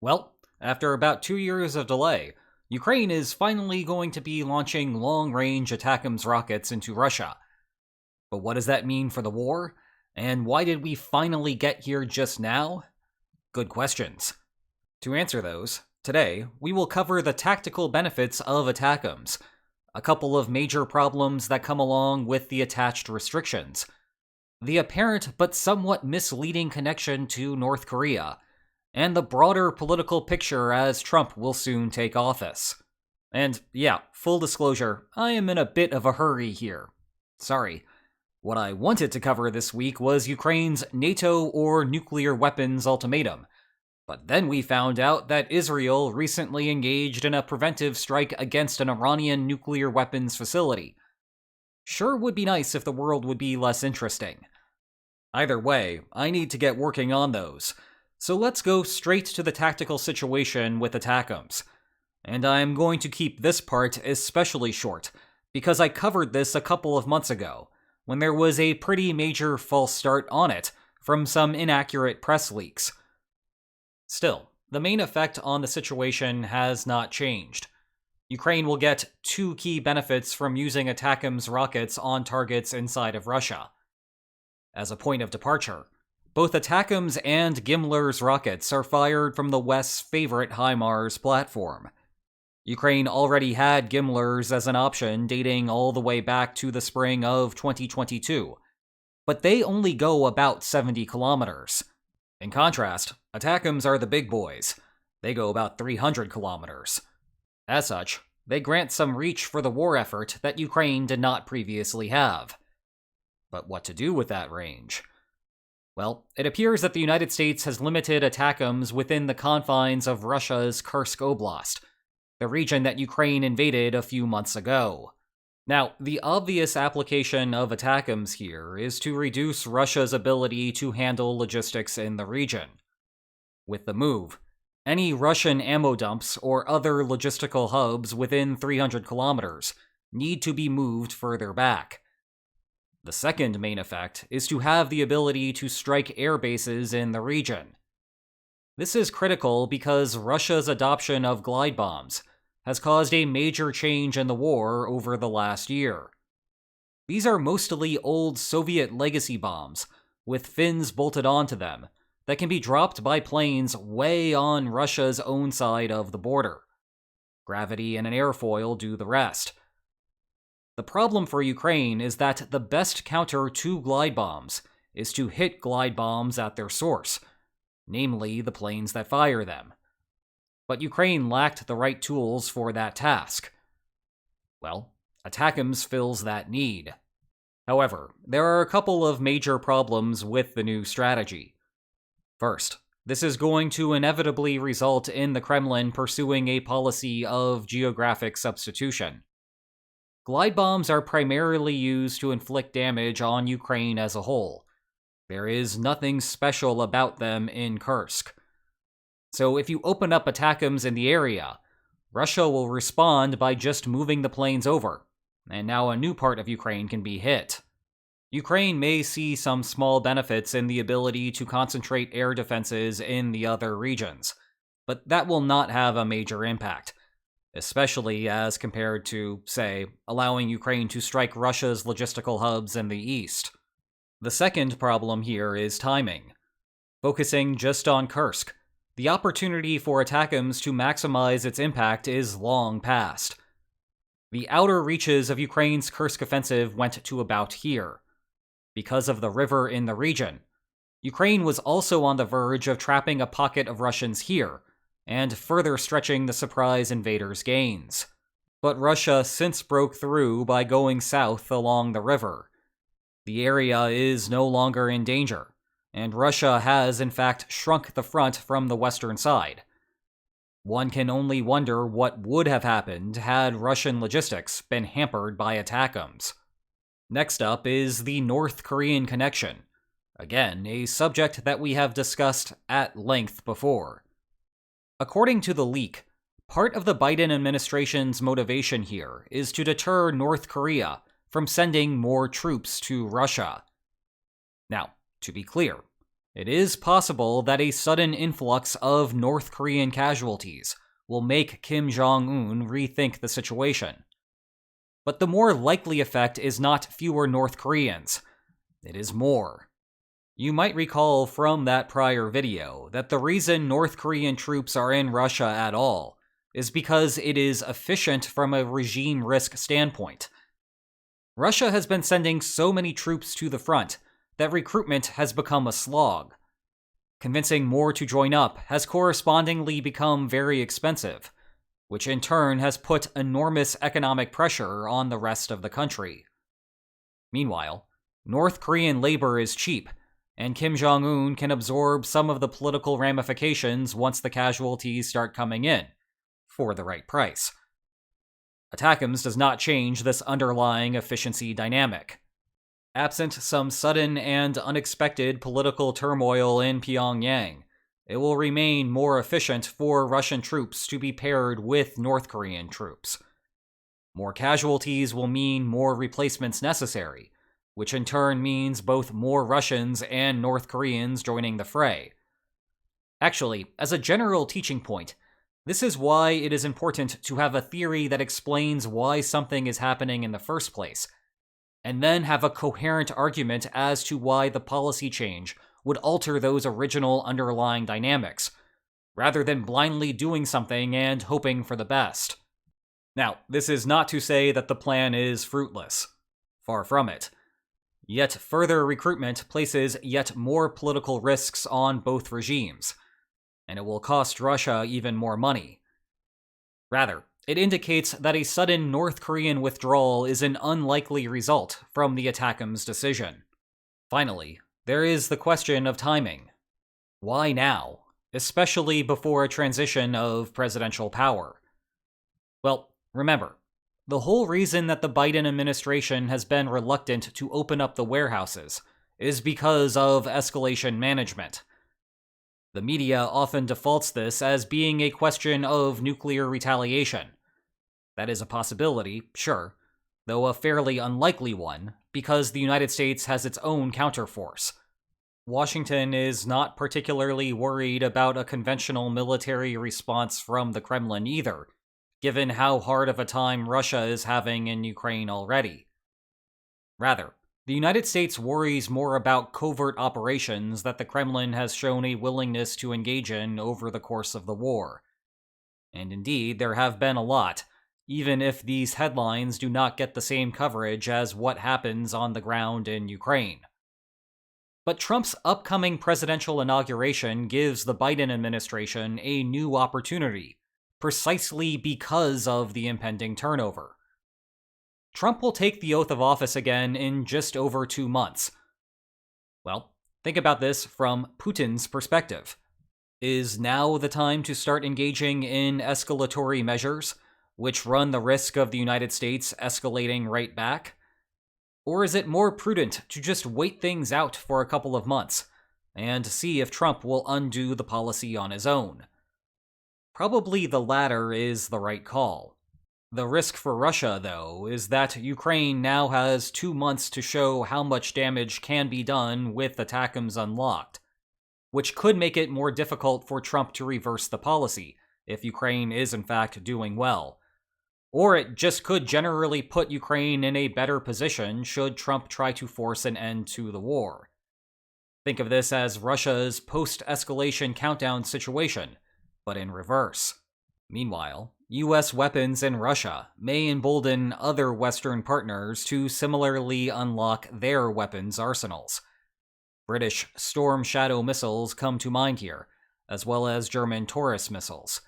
Well, after about 2 years of delay, Ukraine is finally going to be launching long-range ATACMS rockets into Russia. But what does that mean for the war? And why did we finally get here just now? Good questions. To answer those, today we will cover the tactical benefits of ATACMS, a couple of major problems that come along with the attached restrictions, the apparent but somewhat misleading connection to North Korea, and the broader political picture as Trump will soon take office. And yeah, full disclosure, I am in a bit of a hurry here. Sorry. What I wanted to cover this week was Ukraine's NATO or nuclear weapons ultimatum, but then we found out that Israel recently engaged in a preventive strike against an Iranian nuclear weapons facility. Sure would be nice if the world would be less interesting. Either way, I need to get working on those. So let's go straight to the tactical situation with ATACMS. And I'm going to keep this part especially short, because I covered this a couple of months ago, when there was a pretty major false start on it from some inaccurate press leaks. Still, the main effect on the situation has not changed. Ukraine will get two key benefits from using ATACMS rockets on targets inside of Russia. As a point of departure, both ATACMS and Gimler's rockets are fired from the West's favorite HIMARS platform. Ukraine already had Gimler's as an option dating all the way back to the spring of 2022, but they only go about 70 kilometers. In contrast, ATACMS are the big boys. They go about 300 kilometers. As such, they grant some reach for the war effort that Ukraine did not previously have. But what to do with that range? Well, it appears that the United States has limited ATACMS within the confines of Russia's Kursk Oblast, the region that Ukraine invaded a few months ago. Now, the obvious application of ATACMS here is to reduce Russia's ability to handle logistics in the region. With the move, any Russian ammo dumps or other logistical hubs within 300 kilometers need to be moved further back. The second main effect is to have the ability to strike air bases in the region. This is critical because Russia's adoption of glide bombs has caused a major change in the war over the last year. These are mostly old Soviet legacy bombs, with fins bolted onto them, that can be dropped by planes way on Russia's own side of the border. Gravity and an airfoil do the rest. The problem for Ukraine is that the best counter to glide bombs is to hit glide bombs at their source, namely the planes that fire them. But Ukraine lacked the right tools for that task. Well, ATACMS fills that need. However, there are a couple of major problems with the new strategy. First, this is going to inevitably result in the Kremlin pursuing a policy of geographic substitution. Glide bombs are primarily used to inflict damage on Ukraine as a whole. There is nothing special about them in Kursk. So if you open up ATACMS in the area, Russia will respond by just moving the planes over, and now a new part of Ukraine can be hit. Ukraine may see some small benefits in the ability to concentrate air defenses in the other regions, but that will not have a major impact, especially as compared to, say, allowing Ukraine to strike Russia's logistical hubs in the east. The second problem here is timing. Focusing just on Kursk, the opportunity for ATACMS to maximize its impact is long past. The outer reaches of Ukraine's Kursk offensive went to about here. Because of the river in the region, Ukraine was also on the verge of trapping a pocket of Russians here, and further stretching the surprise invaders' gains. But Russia since broke through by going south along the river. The area is no longer in danger, and Russia has in fact shrunk the front from the western side. One can only wonder what would have happened had Russian logistics been hampered by ATACMS. Next up is the North Korean connection. Again, a subject that we have discussed at length before. According to the leak, part of the Biden administration's motivation here is to deter North Korea from sending more troops to Russia. Now, to be clear, It is possible that a sudden influx of North Korean casualties will make Kim Jong-un rethink the situation. But the more likely effect is not fewer North Koreans. It is more. You might recall from that prior video that the reason North Korean troops are in Russia at all is because it is efficient from a regime risk standpoint. Russia has been sending so many troops to the front that recruitment has become a slog. Convincing more to join up has correspondingly become very expensive, which in turn has put enormous economic pressure on the rest of the country. Meanwhile, North Korean labor is cheap, and Kim Jong-un can absorb some of the political ramifications once the casualties start coming in, for the right price. ATACMS does not change this underlying efficiency dynamic. Absent some sudden and unexpected political turmoil in Pyongyang, it will remain more efficient for Russian troops to be paired with North Korean troops. More casualties will mean more replacements necessary, which in turn means both more Russians and North Koreans joining the fray. Actually, as a general teaching point, this is why it is important to have a theory that explains why something is happening in the first place, and then have a coherent argument as to why the policy change would alter those original underlying dynamics, rather than blindly doing something and hoping for the best. Now, this is not to say that the plan is fruitless. Far from it. Yet further recruitment places yet more political risks on both regimes, and it will cost Russia even more money. Rather, it indicates that a sudden North Korean withdrawal is an unlikely result from the ATACMS decision. Finally, there is the question of timing. Why now, especially before a transition of presidential power? Well, remember, the whole reason that the Biden administration has been reluctant to open up the warehouses is because of escalation management. The media often defaults this as being a question of nuclear retaliation. That is a possibility, sure, though a fairly unlikely one, because the United States has its own counterforce. Washington is not particularly worried about a conventional military response from the Kremlin either, given how hard of a time Russia is having in Ukraine already. Rather, the United States worries more about covert operations that the Kremlin has shown a willingness to engage in over the course of the war. And indeed, there have been a lot, even if these headlines do not get the same coverage as what happens on the ground in Ukraine. But Trump's upcoming presidential inauguration gives the Biden administration a new opportunity, precisely because of the impending turnover. Trump will take the oath of office again in just over 2 months. Well, think about this from Putin's perspective. Is now the time to start engaging in escalatory measures, which run the risk of the United States escalating right back? Or is it more prudent to just wait things out for a couple of months and see if Trump will undo the policy on his own? Probably the latter is the right call. The risk for Russia, though, is that Ukraine now has 2 months to show how much damage can be done with ATACMS unlocked, which could make it more difficult for Trump to reverse the policy if Ukraine is in fact doing well. Or it just could generally put Ukraine in a better position should Trump try to force an end to the war. Think of this as Russia's post-escalation countdown situation, but in reverse. Meanwhile, US weapons in Russia may embolden other Western partners to similarly unlock their weapons arsenals. British Storm Shadow missiles come to mind here, as well as German Taurus missiles.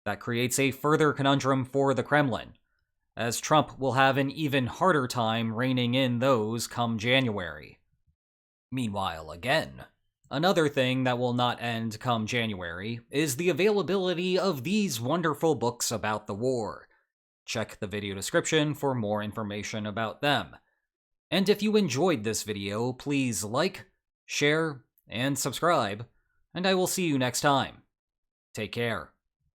That creates a further conundrum for the Kremlin, as Trump will have an even harder time reining in those come January. Meanwhile, again, another thing that will not end come January is the availability of these wonderful books about the war. Check the video description for more information about them. And if you enjoyed this video, please like, share, and subscribe, and I will see you next time. Take care.